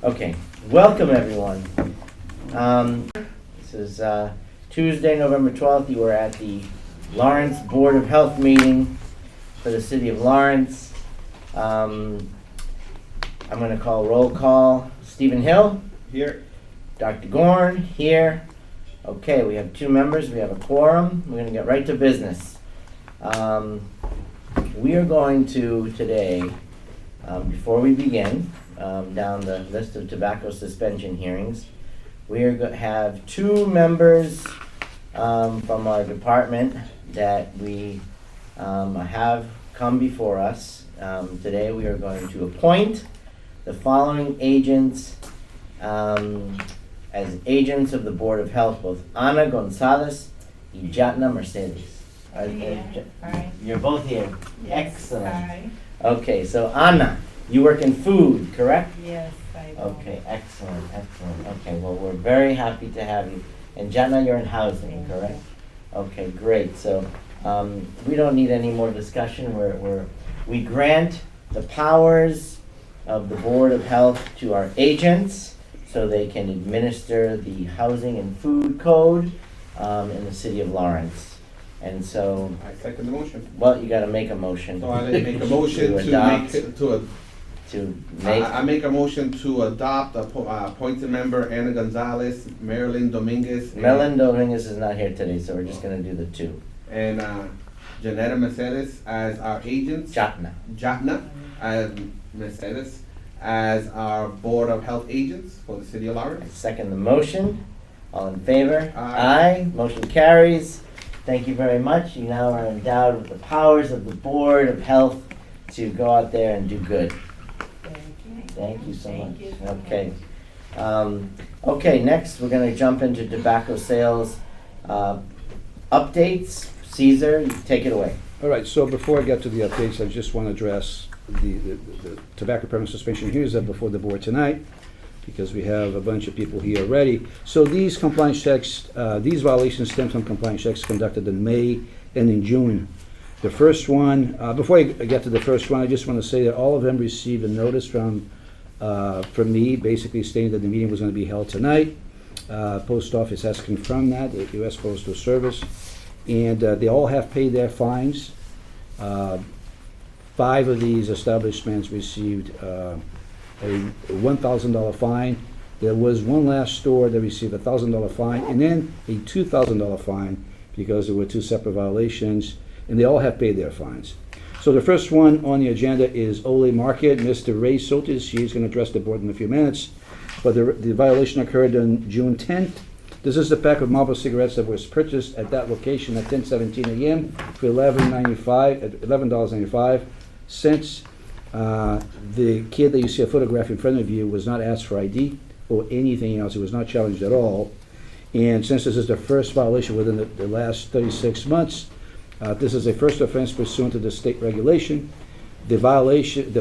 Okay, welcome everyone. This is Tuesday, November 12th. You are at the Lawrence Board of Health meeting for the city of Lawrence. I'm going to call roll call. Stephen Hill? Here. Dr. Gorn? Here. Okay, we have two members. We have a quorum. We're going to get right to business. We are going to today, before we begin, down the list of tobacco suspension hearings, we are going to have two members from our department that we have come before us. Today we are going to appoint the following agents as agents of the Board of Health, both Ana Gonzalez and Jatna Mercedes. Hi. You're both here. Yes. Excellent. Hi. Okay, so Ana, you work in food, correct? Yes, I do. Okay, excellent, excellent. Okay, well, we're very happy to have you. And Jatna, you're in housing, correct? Okay, great. So we don't need any more discussion. We grant the powers of the Board of Health to our agents so they can administer the housing and food code in the city of Lawrence. And so, I second the motion. well, you gotta make a motion. So I make a motion adopt, to make, I make a motion to adopt appointed member Ana Gonzalez, Marilyn Dominguez. Melon Dominguez is not here today, so we're just gonna do the two. And Janetta Mercedes as our agents. Jatna. Jatna as Mercedes as our Board of Health agents for the city of I Lawrence. second the motion. All in favor? Aye. Motion carries. Thank you very much. You now are endowed with the powers of the Board of Health to go out there and do good. Thank you. Thank you so much. Thank you so Okay. Okay, next we're gonna jump into tobacco sales updates. Caesar, you take it away. All right, so before I get to the updates, I just want to address the tobacco permit suspension hearings that are before the board tonight, because we have a bunch of people here already. So these compliance checks, these violations stem from compliance checks conducted in May and in June. The first one, before I get to the first one, I just want to say that all of them received a notice from me, basically stating that the meeting was going to be held tonight. Post office has confirmed that, the U.S. Postal Service, and they all have paid their fines. 5 of these establishments received a $1,000 fine. There was one last store that received a $1,000 fine, and then a $2,000 fine because there were 2 separate violations, and they all have paid their fines. So the first one on the agenda is Ole Market. Mr. Ray Sotis, he's going to address the board in a few minutes, but the violation occurred on June 10th. This is the pack of Marlboro cigarettes that was purchased at that location at 10:17 a.m. for $11.95. The kid that you see a photograph in front of you was not asked for ID or anything else. It was not challenged at all. And since this is the first violation within the last 36 months, this is a first offense pursuant to the state regulation. The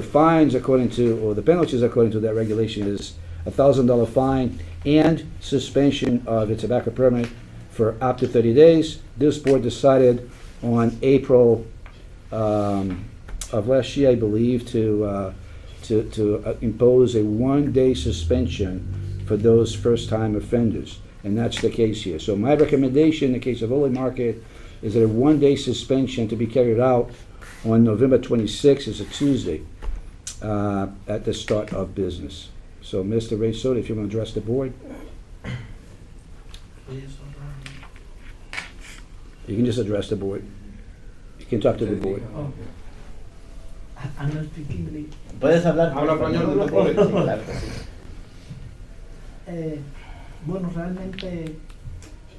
fines according to, or the penalties according to that regulation is a $1,000 fine and suspension of a tobacco permit for up to 30 days. This board decided on April of last year, I believe, to impose a 1-day suspension for those first-time offenders, and that's the case here. So my recommendation in the case of Ole Market is that a 1-day suspension to be carried out on November 26th, is a Tuesday, at the start of business. So Mr. Ray Soda, if you want to address the board. You can just address the board. You can talk to the board. I'm not speaking English. ¿Puedes hablar? Habla español, no te preocupes. Claro que sí. Bueno, realmente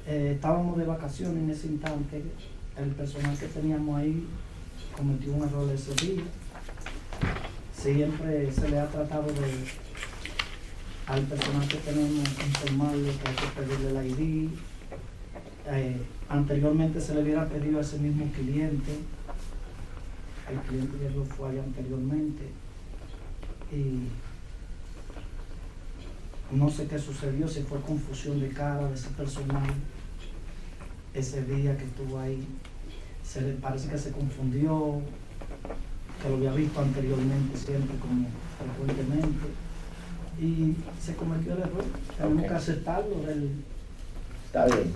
estábamos de vacaciones en ese instante. El personal que teníamos ahí cometió un error ese día. Siempre se le ha tratado al personal que tenemos informarle que hay que pedirle el ID. Anteriormente se le hubiera pedido a ese mismo cliente. El cliente ya lo fue allá anteriormente. Y no sé qué sucedió, si fue confusión de cara de ese personal ese día que estuvo ahí. Parece que se confundió, que lo había visto anteriormente siempre como frecuentemente. y se cometió el error. Tenemos Ok. que aceptarlo, Está bien.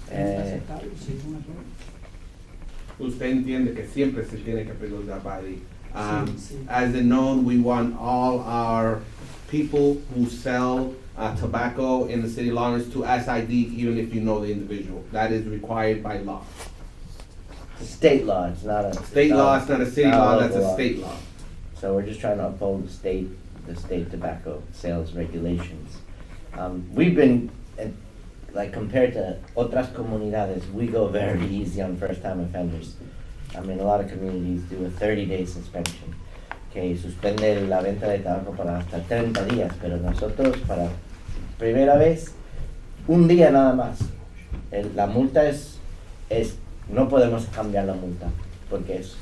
tenemos que Eh, aceptarlo, sí, un error. Usted entiende que siempre se tiene que preguntar by the, Sí. as in known, we want all our people who sell tobacco in the city of Lawrence to SID, even if you know the individual. That is required by law. State law, it's not a. State law, it's not a city law, that's local a state law. So we're just trying to uphold the state tobacco sales regulations. We've been, like compared to otras comunidades, we go very easy on first-time offenders. I mean, a lot of communities do a 30-day suspension, que suspende la venta de tabaco para hasta 30 días, pero nosotros para primera vez, un día nada más. La multa es, no podemos cambiar la multa, porque es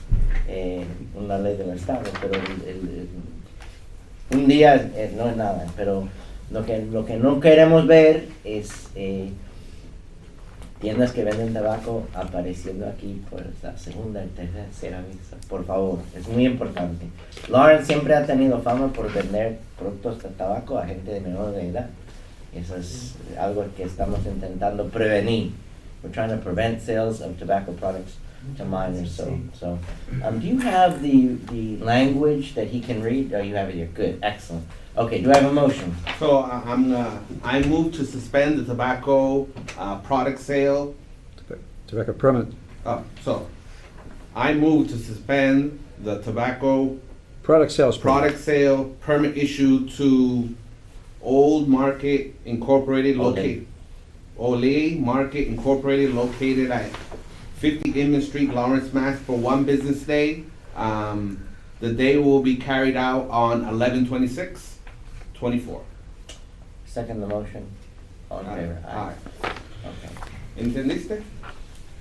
una ley del Estado, pero un día no es nada, pero lo que no queremos ver es tiendas que venden tabaco apareciendo aquí por la segunda y tercera vez. Por favor, es muy importante. Lawrence siempre ha tenido fama por vender productos de tabaco a gente de menor de edad. Eso es algo que estamos intentando prevenir. We're trying to prevent sales of tobacco products to minors. So, do you have the language that he can read? Oh, you have it here. Good, excellent. Okay, do I have a motion? So I move to suspend the tobacco product sale. Tobacco permit, So I move to suspend the tobacco product sales permit. product sale permit issued to Old Market Incorporated located. Olay Market Incorporated located at 50 Inman Street, Lawrence, Mass. For one business day. The day will be carried out on 11/26/24. Second the motion. All in favor? Aye. Okay. ¿Entendiste?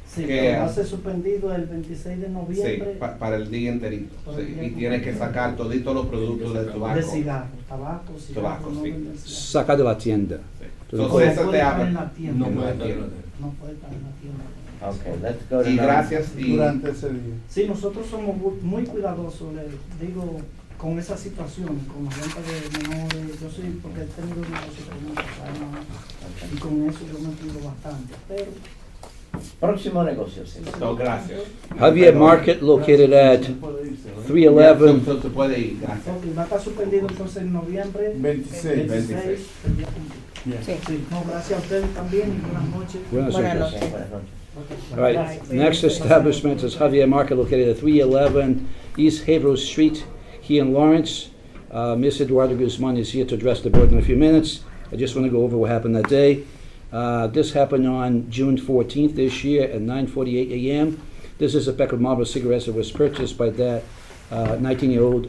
Sí, Que- pero va a ser suspendido el 26 de Sí, noviembre para el día enterito. Para Sí, el día y tiene que sacar toditos los productos de de tabaco. cigarros, tabaco, cigarros, Tabaco, no sí. venden cigarros. Saca de la tienda. Sí. Todo No So, César puede te estar en habla. la tienda. No puede estar en la No puede estar en la tienda. Okay, let's go to. Y number- gracias y Durante ese día. Sí, nosotros somos muy cuidadosos, le digo, con esa situación, con la venta de menores. Yo soy, porque he tenido un negocio con muchos años, y con eso yo me cuido bastante. Pero, Próximo negocio, sí. No, gracias. Javier Market located at 311, Se puede ir, gracias. ok, va a estar suspendido entonces en noviembre 26. 26. el día cumplido. Sí, no, gracias a ustedes también y buenas noches. Buenas Buenas noches. Okay, buenas noches. Ok. All right, next establishment is Javier Market located at 311 East Haverhill Street here in Lawrence. Ms. Eduardo Guzman is here to address the board in a few minutes. I just want to go over what happened that day. This happened on June 14th this year at 9:48 a.m. This is a pack of Marlboro cigarettes that was purchased by that 19-year-old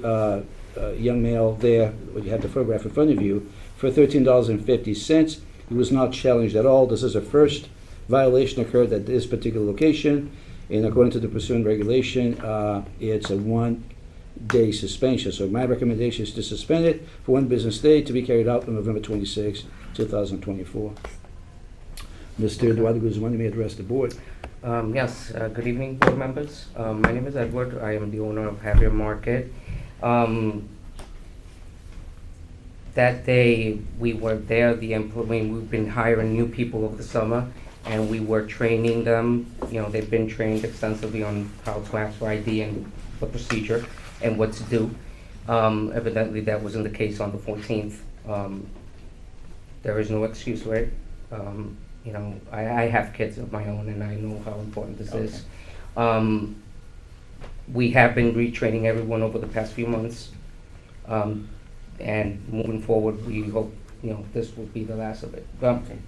young male there, you have the photograph in front of you, for $13.50. He was not challenged at all. This is a first violation occurred at this particular location, and according to the pursuant regulation, it's a one-day suspension. So my recommendation is to suspend it for one business day to be carried out on November 26, 2024. Mr. Eduardo Guzman, you may address the board. Yes, good evening, board members. My name is Edward. I am the owner of Javier Market. That day, we were there, we've been hiring new people over the summer, and we were training them. You know, they've been trained extensively on how to ask for ID and the procedure and what to do. Evidently, that wasn't the case on the 14th. There is no excuse, right? You know, I have kids of my own, and I know how important this is. We have been retraining everyone over the past few months. And moving forward, we hope, you know, this will be the last of it.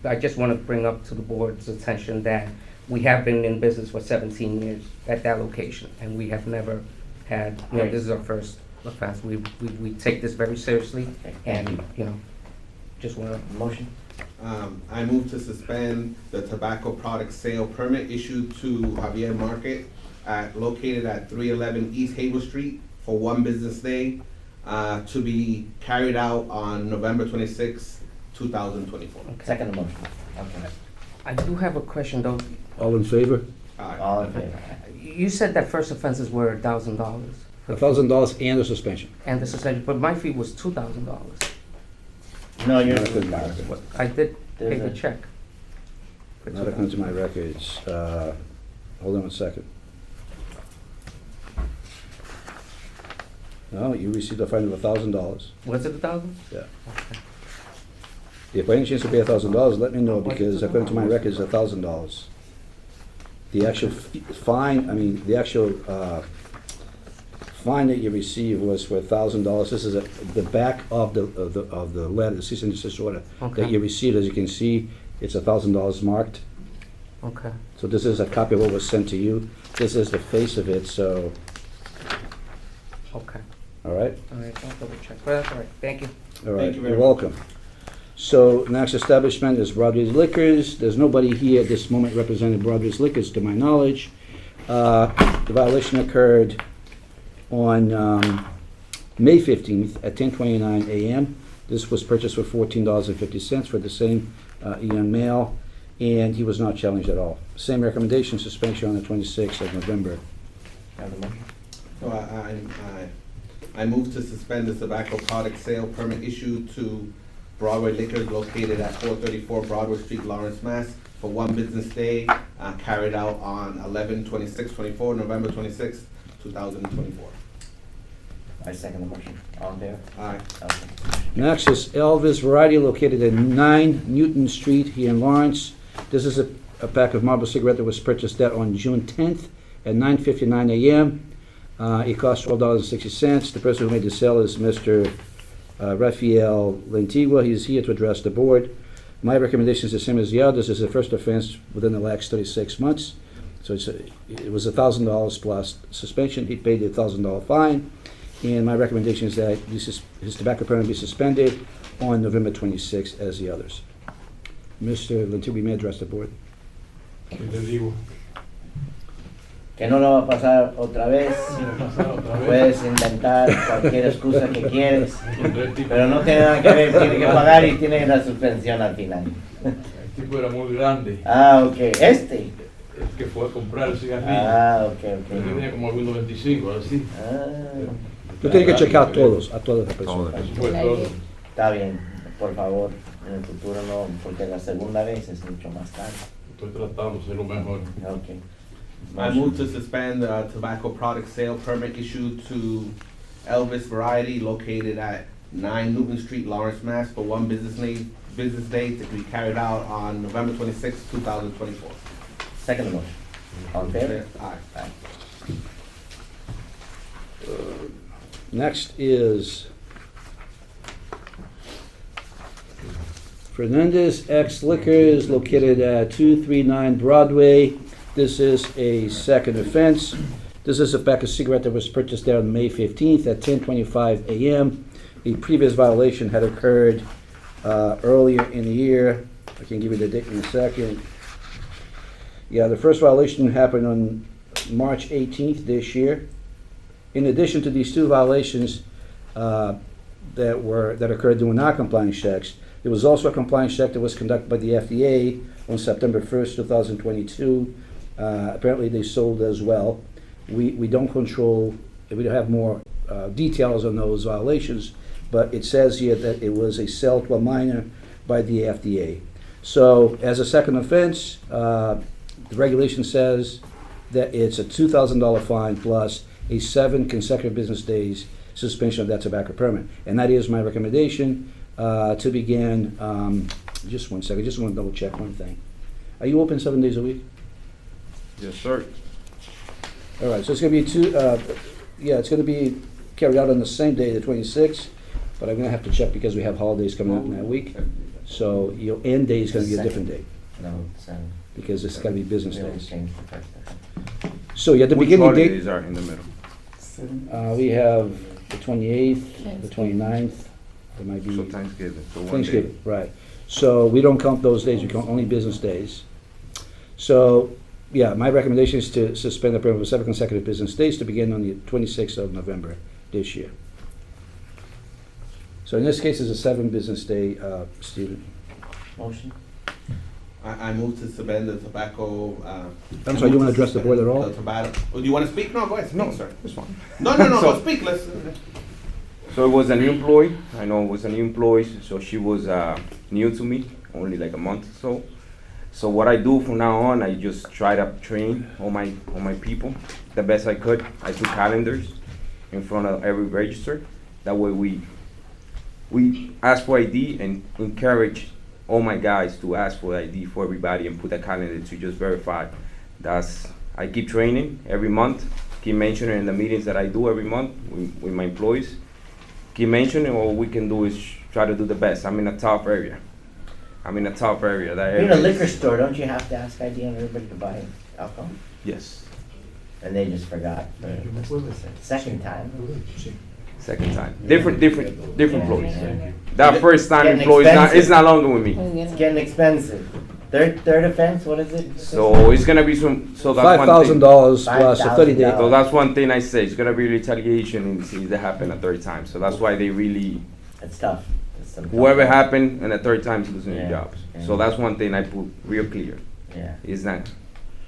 I just want to bring up to the board's attention that we have been in business for 17 years at that location, and we have never had, you know, this is our first offense. We take this very seriously, and, you know, just want to. Motion? I move to suspend the tobacco product sale permit issued to Javier Market located at 311 East Havel Street for one business day to be carried out on November 26, 2024. Second the motion. Okay. I do have a question, though. All in favor? All in favor? You said that first offenses were $1,000. $1,000 and a suspension. And the suspension, but my fee was $2,000. No, you're. Not according to my records. What- I did pay There's the a- check. for Not according to my records. Hold on one second. No, you received a fine of $1,000. Was it 1,000? Yeah. Okay. If by any chance you pay $1,000, let me know, because according to my records, it's $1,000. The actual fine, I mean, the actual fine that you received was for $1,000. This is the back of the letter, the cease and desist order Okay. that you received. As you can see, it's $1,000 marked. Okay. So this is a copy of what was sent to you. This is the face of it, so, Okay. all right? All right, I'll double check. Well, that's all right. Thank you. All right, Thank you very you're much. welcome. So, next establishment is Broadway's Liquors. There's nobody here at this moment representing Broadway's Liquors, to my knowledge. The violation occurred on May 15th at 10:29 a.m. This was purchased for $14.50 for the same young male, and he was not challenged at all. Same recommendation, suspension on the 26th of November. Have a motion? So I move to suspend the tobacco product sale permit issued to Broadway Liquors located at 434 Broadway Street, Lawrence, Mass. For one business day, carried out on 11/26/24, November 26, 2024. I second the motion. All in favor? Aye. Okay. Next is Elvis Variety located at 9 Newton Street here in Lawrence. This is a pack of Marlboro cigarette that was purchased there on June 10th at 9:59 a.m. It cost $12.60. The person who made the sale is Mr. Rafael Lentigua. He is here to address the board. My recommendation is the same as the others. This is the first offense within the last 36 months. So it was $1,000 plus suspension. He paid the $1,000 fine. And my recommendation is that his tobacco permit be suspended on November 26th as the others. Mr. Lentigua, you may address the board. ¿Qué te digo? Que no lo va a pasar otra vez. Otra vez. Puedes inventar cualquier excusa que quieres, El tipo, pero no tiene nada que ver, tiene que pagar y tiene la suspensión al final. el tipo era muy grande. Ah, ok. Este. El que fue a comprar el cigarrillo. Ah, ok, Él ok. tenía como algunos 25, así. Ah, Tú tienes que checar a todos, a todas las personas. Eso fue todo. está bien, por favor, en el futuro no, porque la segunda vez es mucho más caro. Estoy tratando de ser lo mejor. Ok. I move to suspend the tobacco product sale permit issued to Elvis Variety located at 9 Newton Street, Lawrence, Mass. For one business day to be carried out on November 26, 2024. Second motion. All in favor? Aye. Aye. Next is Fernandez X Liquors located at 239 Broadway. This is a second offense. This is a pack of cigarette that was purchased there on May 15th at 10:25 a.m. The previous violation had occurred earlier in the year. I can give you the date in a second. Yeah, the first violation happened on March 18th this year. In addition to these two violations that occurred during non-compliance checks, there was also a compliance check that was conducted by the FDA on September 1st, 2022. Apparently they sold as well. We don't control, we don't have more details on those violations, but it says here that it was a sale to a minor by the FDA. So as a second offense, the regulation says that it's a $2,000 fine plus a 7 consecutive business days suspension of that tobacco permit. And that is my recommendation to begin, just one second, just want to double check one thing. Are you open 7 days a week? Yes, sir. All right, so it's gonna be it's gonna be carried out on the same day, the 26th, but I'm gonna have to check because we have holidays coming up in that week. So your end day is gonna be a different day, No, seven. because it's gotta be business We always days. change the first. So yeah, the Which beginning date, holidays are in the middle? we have the 28th, the 29th, there might be So Thanksgiving, so one day. Thanksgiving, right. So we don't count those days, we count only business days. So, yeah, my recommendation is to suspend the permit for 7 consecutive business days to begin on the 26th of November this year. So in this case, it's a 7 business day, Stephen. Motion? I move to suspend the tobacco. I'm sorry, you wanna address the board at all? The tobacco. Oh, do you want to speak? No, go ahead. No, Speak, sir. it's fine. No, So- go speak. Let's. So it was a new employee. I know it was a new employee, so she was new to me, only like a month or so. So what I do from now on, I just try to train all my people the best I could. I do calendars in front of every register. That way we ask for ID and encourage all my guys to ask for ID for everybody and put a calendar to just verify. I keep training every month, keep mentioning in the meetings that I do every month with my employees. Keep mentioning all we can do is try to do the best. I'm in a tough area. That You're in a area liquor store, don't you have to ask ID on everybody to buy alcohol? Yes, And they just forgot for the second time. second time. Different employees. Yeah. That first time Getting employee expensive. is not longer with me. It's getting expensive. Third offense, what is it? So it's gonna be so that's one thing. $5,000 plus a 30-day. So that's one thing I say. It's gonna be retaliation if it happen a third time. So that's why they really, It's tough. It's some tough- whoever happened and a third time is losing their Yeah, jobs. yeah. So that's one thing I put real clear. Yeah. It's not,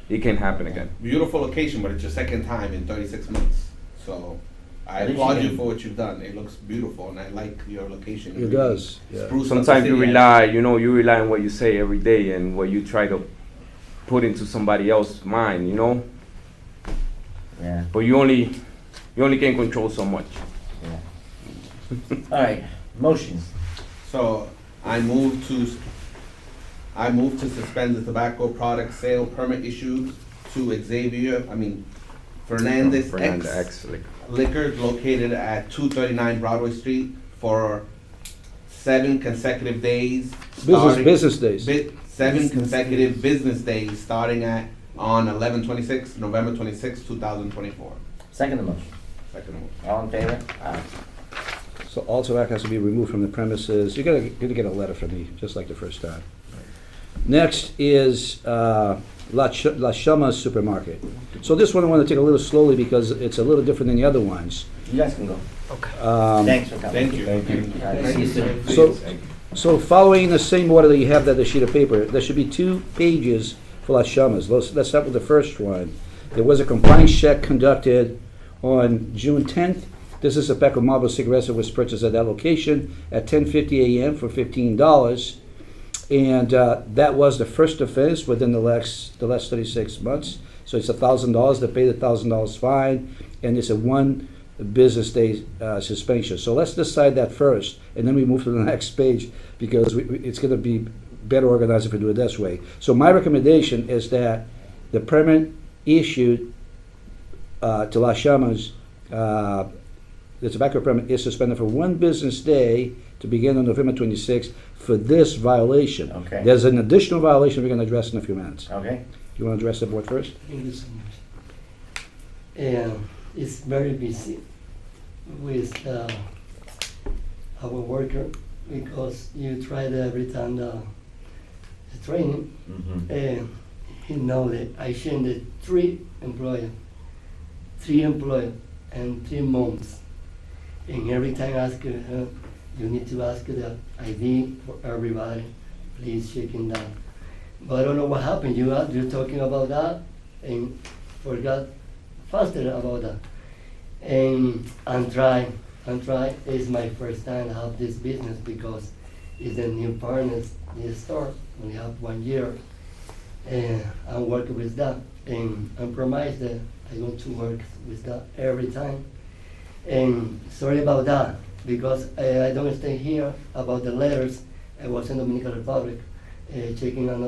it can happen again. Beautiful location, but it's your second time in 36 months. So I At least applaud you you can- for what you've done. It looks beautiful, and I like your location. It does, yeah. Spruced up the Sometimes you city. rely on what you say every day and what you try to put into somebody else's mind, Yeah, But you only can control so much. yeah. All right, motions. So I move to suspend the tobacco product sale permit issued to Fernandez Fernanda X X, like, Liquor located at 239 Broadway Street for 7 consecutive days. Business days. 7 consecutive business days starting on November 26, 2024. Second the motion. Second move. All in favor? Aye. So all tobacco has to be removed from the premises. You're gonna get a letter from me, just like the first time. Next is La Chama Supermarket. So this one I want to take a little slowly because it's a little different than the other ones. You guys can go. Um, Thanks for coming. Thank you. All right, see you soon. So following the same order that you have that the sheet of paper, there should be 2 pages for Las Chamas. Let's start with the first one. There was a compliance check conducted on June 10th. This is a pack of Marlboro cigarettes that was purchased at that location at 10:50 a.m. for $15. And that was the first offense within the last 36 months. So it's $1,000. They pay the $1,000 fine, and it's a 1 business day suspension. So let's decide that first, and then we move to the next page because it's going to be better organized if we do it this way. So my recommendation is that the permit issued to Las Chamas, the tobacco permit is suspended for 1 business day to begin on November 26th for this violation. Okay. There's an additional violation we're going to address in a few minutes. Okay, You want to address the board first? Thank you so much. It's very busy with our worker because you try every time the training, mhm, and he know that I changed 3 employees, and 3 months. And every time I ask her, you need to ask the ID for everybody, please checking that. But I don't know what happened, you're talking about that and forgot faster about that. And I'm trying, it's my first time I have this business because it's a new partners, this store, only have 1 year. And I'm working with that, and I promise that I'm going to work with that every time. And sorry about that, because I don't stay here about the letters. I was in Dominican Republic, checking on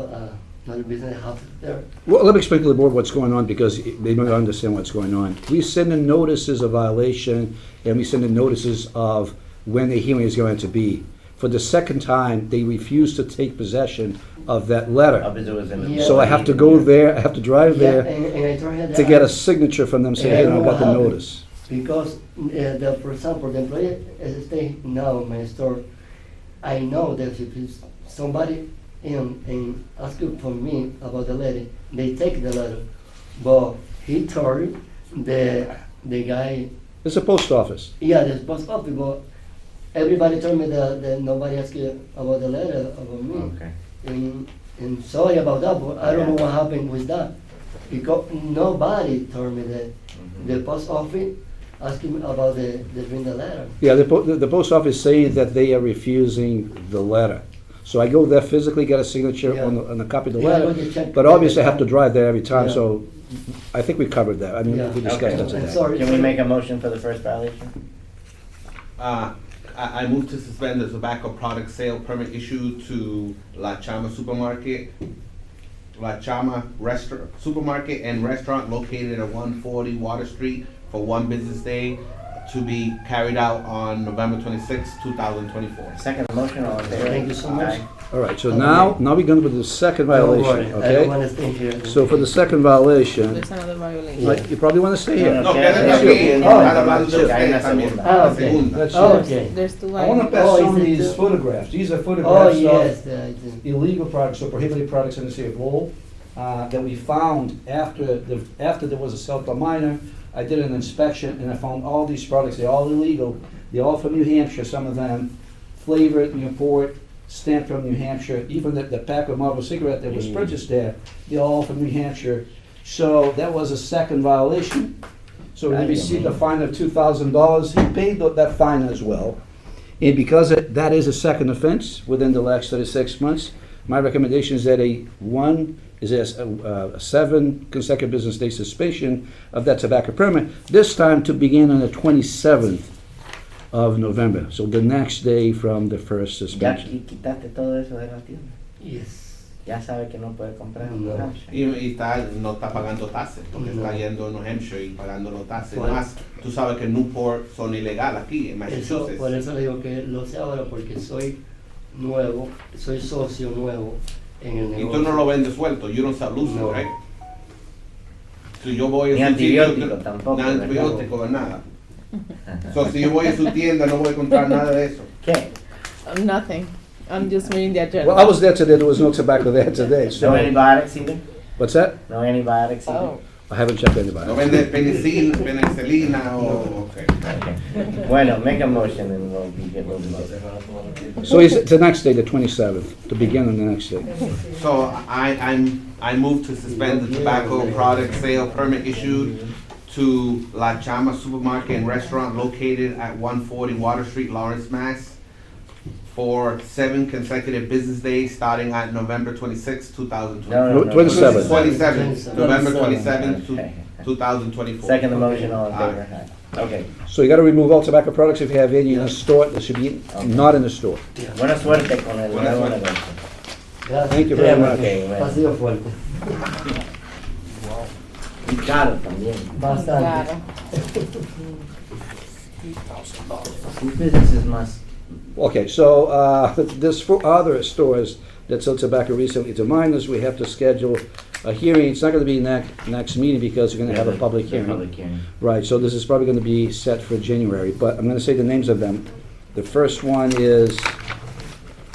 another business I have there. Well, let me explain to the board what's going on because they don't understand what's going on. We send in notices of violation and we send in notices of when the hearing is going to be. For the second time, they refuse to take possession of that letter. up as it was in the. Yeah. So I have to go there, I have to drive Yeah, there and I told her that to get a signature from them saying, Yeah, I hey, I know got what the happened. notice. Because for example, the employee stay now in my store. I know that if it's somebody in and asking for me about the letter, they take the letter. But he told the guy, It's a post office. yeah, the post office, but everybody told me that nobody asked about the letter about me. Okay, And sorry about that, but I don't know what happened with that. Because nobody told me that mhm, the post office ask him about the bring the letter. Yeah, the post office saying that they are refusing the letter. So I go there physically, get a signature Yeah. on a copy of the Yeah, letter, but you check- but obviously I have to drive there every time, Yeah. so I think we covered that. I mean, Yeah. we discussed Okay. that I'm today. sorry. Can we make a motion for the first violation? I move to suspend the tobacco product sale permit issued to La Chama Supermarket, La Chama Restaurant, Supermarket and Restaurant located at 140 Water Street for one business day to be carried out on November 26, 2024. Second motion, all in favor? Thank you so much. Aye. All right, so now we're going to the second Don't worry, violation, I don't okay? wanna stay here. So for the second violation, There's another violation. like, you probably want to stay here. No, Okay, quédate that's aquí. good. Está hablando de Hay una usted también. segunda. Ah, La okay. segunda. That's Oh, it. okay. There's two I want to violations. pass Oh, some of is it these the- photographs. These are Oh, photographs yes, of illegal products or prohibited products in the city of Lowell that we found after there was a sale to a minor. I did an inspection and I found all these products. They're all illegal. They're all from New Hampshire, some of them flavored Newport, stamped from New Hampshire. Even the pack of Marlboro cigarette that was purchased there, they're all from New Hampshire. So that was a second violation. So he received a fine of $2,000. He paid that fine as well. And because that is a second offense within the last 36 months, my recommendation is that a 7 consecutive business day suspension of that tobacco permit, this time to begin on the 27th of November, so the next day from the first Ya suspension. quitaste todo eso de la tienda. Yes. Ya sabe que no puede comprar en No. New Hampshire. Y no está pagando taxes, porque No. está yendo a New Hampshire y pagando los taxes. Bueno. Más, tú sabes que Newport son ilegal aquí en Eso, Massachusetts. por eso le digo que lo sé ahora porque soy nuevo, soy socio nuevo en el Y negocio. tú no lo vendes suelto, you don't sell loose, No. right? Si yo voy Ni a su tienda, antibiótico tampoco, Ni ¿verdad? antibiótico, nada. So, si yo voy a su tienda, no voy a encontrar nada de eso. ¿Qué? Nothing. I'm just reading the agenda. Well, I was there today, there was no tobacco there today, No so, antibiotics either? what's that? No antibiotics either? Oh. I haven't checked anybody. No vende penicilina o... Okay. Okay. Bueno, make a motion and we'll be good. So it's the next day, the 27th, to begin on the next day. So I move to suspend the tobacco product sale permit issued to La Chama Supermarket and Restaurant located at 140 Water Street, Lawrence, Mass. For 7 consecutive business days starting at November 26, 2020. No. 27th. 27th, November 27th. 27th, Okay. 2024. Second the motion, all in favor? Aye. Okay. So you gotta remove all tobacco products if you have any in the store, that should be not in the store. Buena suerte con el Buena nuevo suerte. negocio. Gracias. Thank you very much. Okay, bueno. Ha sido fuerte. Y caro también. Bastante. Claro. These businesses must, Okay, so there's 4 other stores that sell tobacco recently to minors. We have to schedule a hearing. It's not gonna be next meeting because we're gonna have a public hearing. Public hearing. Right, so this is probably gonna be set for January, but I'm gonna say the names of them. The first one is,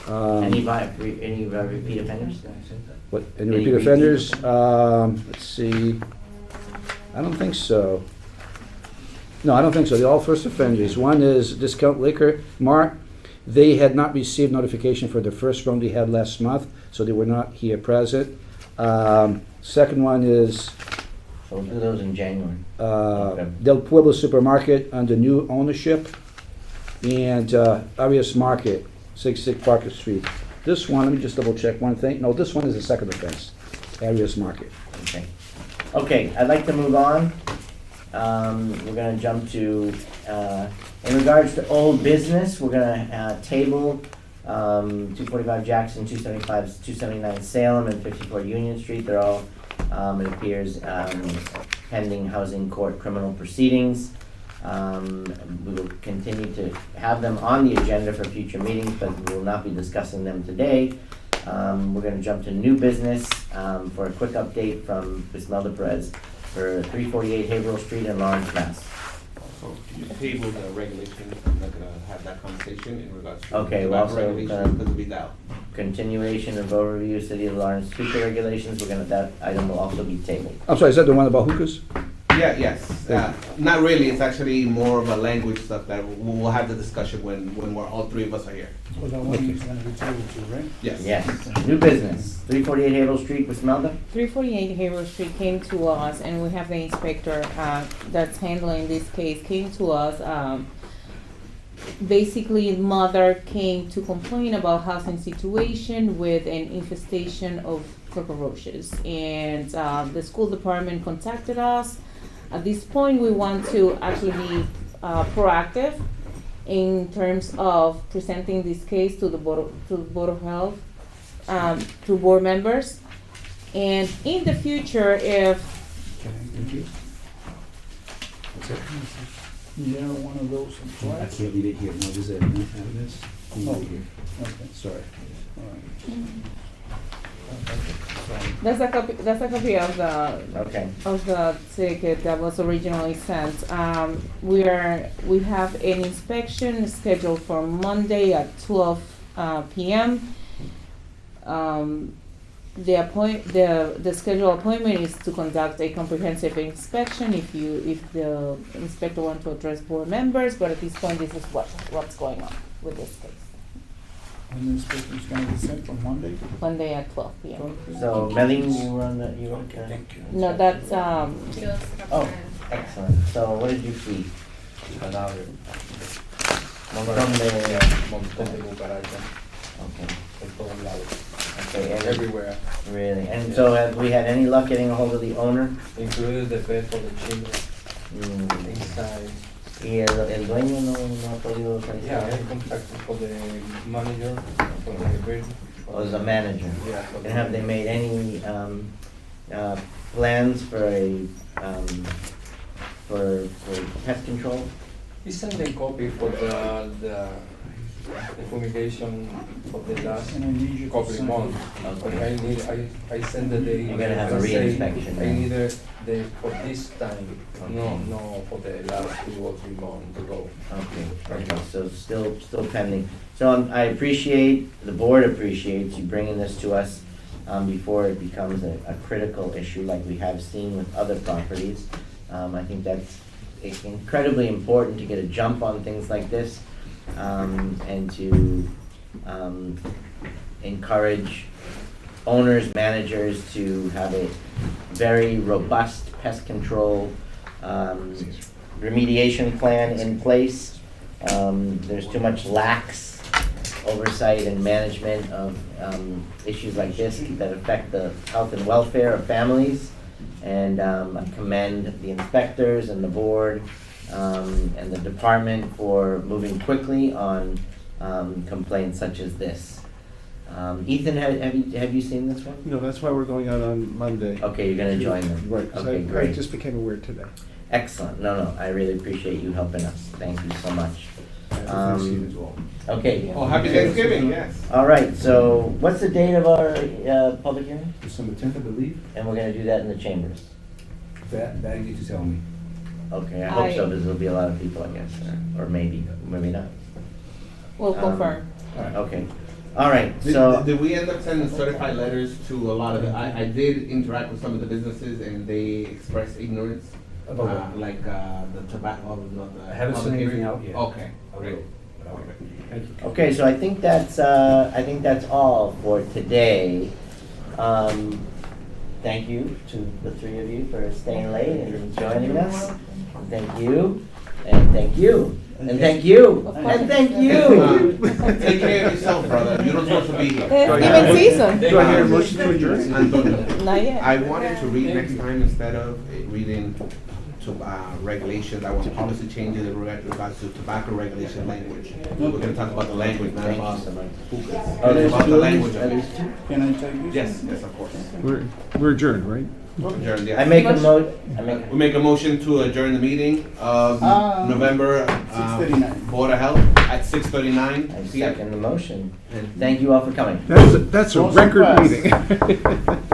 Any repeat offenders? what, any Any repeat repeat offenders? Let's see, I don't think so. No, I don't think so, they're all first offenders. One is Discount Liquor Mart. They had not received notification for the first round they had last month, so they were not here present. Second one is So we'll do those in January. Del Pueblo Supermarket under new ownership, and Arias Market, 66 Parker Street. This one, let me just double check one thing. No, this one is a second offense, Arias Market. Okay. Okay, I'd like to move on. We're gonna jump to, in regards to old business, we're gonna table 245 Jackson, 279 Salem, and 54 Union Street. They're all, it appears, pending housing court criminal proceedings. We will continue to have them on the agenda for future meetings, but we will not be discussing them today. We're gonna jump to new business for a quick update from Ms. Melda Perez for 348 Haverhill Street in Lawrence, Mass. So you table the regulation, I'm not gonna have that conversation in regards to. Okay, tobacco well, so, regulation because of the doubt. Continuation of overview City of Lawrence hookah regulations, that item will also be tabled. I'm sorry, is that the one about hookahs? Yeah, yes. Not really, it's actually more of a language stuff that we'll have the discussion when we're, all three of us are here. So that one is gonna be tabled too, right? Yes. Yes, new business, 348 Havel Street, West Melda? 348 Hayward Street came to us, and we have the inspector that's handling this case, came to us. Basically, mother came to complain about housing situation with an infestation of cockroaches. And the school department contacted us. At this point, we want to actually be proactive in terms of presenting this case to the Board of Health, to board members. And in the future, if Yeah, one of those in I class. can't leave it here, no, this is, have this? Leave it here. Okay, Sorry. all right. that's a copy of the ticket that was originally sent. We have an inspection scheduled for Monday at 12 p.m. The scheduled appointment is to conduct a comprehensive inspection if the inspector wants to address board members, but at this point, this is what's going on with this case. And the inspector's gonna be sent on Monday? Monday at 12 p.m. So, Melanie, you were on the, you were, Thank you. No, that's, oh, excellent. So what did you see? Cadáver. Montón de, Montón de cucarachas okay, por todos lados. okay, and, Everywhere. really, and so have we had any luck getting a hold of the owner? Included the bed for the children Mm, inside. y el dueño no ha podido Yeah, I localizar? contacted for the manager, for the building. Or the manager? Yeah. for And the- have they made any, plans for for pest control? He sent a copy for the fumigation for the last And I need you to couple sign. months. But I sent the day. You're gonna have a I say re-inspection, I yeah. need the for this time, no, Okay. no, for the last 2 or 3 months ago. Okay, so still pending. So I appreciate, the board appreciates you bringing this to us before it becomes a critical issue like we have seen with other properties. I think that's incredibly important to get a jump on things like this and to encourage owners, managers to have a very robust pest control remediation plan in place. There's too much lax oversight and management of issues like this that affect the health and welfare of families. And I commend the inspectors and the board and the department for moving quickly on complaints such as this. Ethan, have you seen this one? No, that's why we're going out on Monday. Okay, you're gonna join them. Right, 'cause Okay, I great. just became aware today. Excellent. No, I really appreciate you helping us. Thank you so much. Thanks to you as well. Okay. Oh, happy Thanksgiving, yes. All right, so what's the date of our public hearing? December 10th, I believe. And we're gonna do that in the chambers. That you get to tell me. Okay, I hope so, because there'll be a lot of people, I guess, or maybe not. we'll Um, confirm. Okay, all right, so, Did we end up sending certified letters to a lot of it? I did interact with some of the businesses and they expressed ignorance. About what? Like the tobacco, the. I haven't sent anything out yet. Okay, I great. will, but I will. Thank you. okay, so I think that's all for today. Thank you to the three of you for staying late and joining us. And thank you, and thank you, and thank you, and thank you. Take care of yourself, brother. You're not supposed to be here. It's even season. Do I hear a motion to adjourn? Antonio, Not yet. I wanted to read next time instead of reading to regulations. I want policy changes in regards to tobacco regulation language. We're gonna talk about the language, not Thank you about so much. hookahs. Oh, there's About two the of language these, of at it. least two? Can I take this? Yes, of course. We're adjourned, right? Adjourned, I yes. make a We make a motion to adjourn the meeting of November 6:39. Board of Health at 6:39 I p.m. second the motion. And thank you all for coming. That's a Motion record passed. meeting.